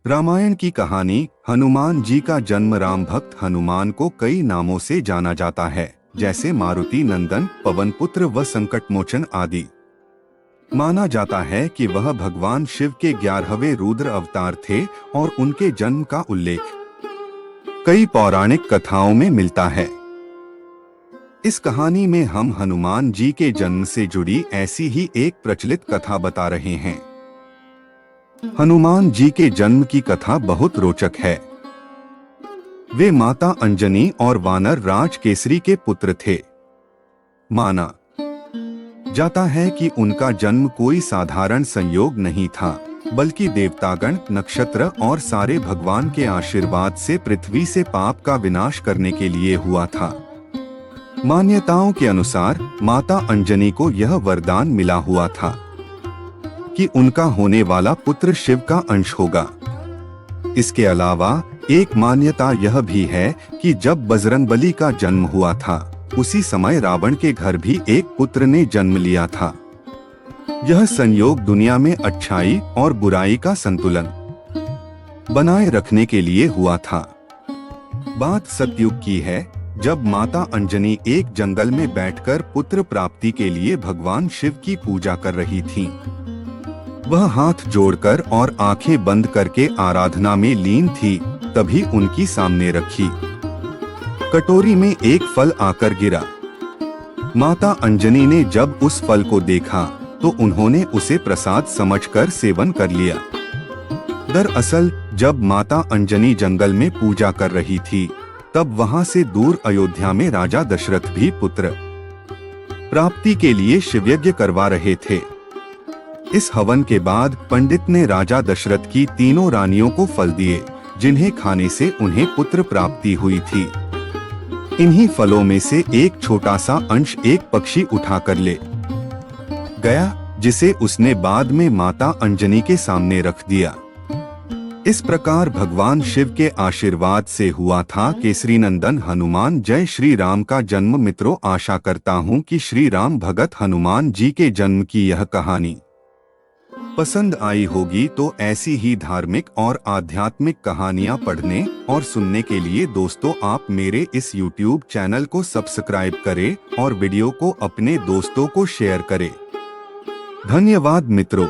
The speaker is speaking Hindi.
रामायण की कहानी। हनुमान जी का जन्म। राम भक्त हनुमान को कई नामों से जाना जाता है, जैसे मारुति नंदन, पवन पुत्र व संकटमोचन आदि। माना जाता है कि वह भगवान शिव के 11वें रुद्र अवतार थे और उनके जन्म का उल्लेख कई पौराणिक कथाओं में मिलता है। इस कहानी में हम हनुमान जी के जन्म से जुड़ी ऐसी ही एक प्रचलित कथा बता रहे हैं। हनुमान जी के जन्म की कथा बहुत रोचक है। वे माता अंजनी और वानर राज केसरी के पुत्र थे। माना जाता है कि उनका जन्म कोई साधारण संयोग नहीं था, बल्कि देवतागण, नक्षत्र और सारे भगवान के आशीर्वाद से पृथ्वी से पाप का विनाश करने के लिए हुआ था। मान्यताओं के अनुसार माता अंजनी को यह वरदान मिला हुआ था कि उनका होने वाला पुत्र शिव का अंश होगा। इसके अलावा एक मान्यता यह भी है कि जब बजरंगबली का जन्म हुआ था, उसी समय रावण के घर भी एक पुत्र ने जन्म लिया था। यह संयोग दुनिया में अच्छाई और बुराई का संतुलन बनाए रखने के लिए हुआ था। बात सतयुग की है, जब माता अंजनी एक जंगल में बैठकर पुत्र प्राप्ति के लिए भगवान शिव की पूजा कर रही थीं। वह हाथ जोड़कर और आंखें बंद करके आराधना में लीन थी। तभी उनकी सामने रखी कटोरी में एक फल आकर गिरा। माता अंजनी ने जब उस फल को देखा तो उन्होंने उसे प्रसाद समझकर सेवन कर लिया। दरअसल जब माता अंजनी जंगल में पूजा कर रही थी, तब वहां से दूर अयोध्या में राजा दशरथ भी पुत्र प्राप्ति के लिए शिवयज्ञ करवा रहे थे। इस हवन के बाद पंडित ने राजा दशरथ की तीनों रानियों को फल दिए, जिन्हें खाने से उन्हें पुत्र प्राप्ति हुई थी। इन्हीं फलों में से एक छोटा सा अंश एक पक्षी उठाकर ले गया, जिसे उसने बाद में माता अंजनी के सामने रख दिया। इस प्रकार भगवान शिव के आशीर्वाद से हुआ था केसरी नंदन हनुमान। जय श्री राम का जन्म। मित्रों, आशा करता हूँ कि श्री राम भगत हनुमान जी के जन्म की यह कहानी पसंद आई होगी। तो ऐसी ही धार्मिक और आध्यात्मिक कहानियां पढ़ने और सुनने के लिए दोस्तों आप मेरे इस YouTube चैनल को सब्सक्राइब करें और वीडियो को अपने दोस्तों को शेयर करें। धन्यवाद मित्रों।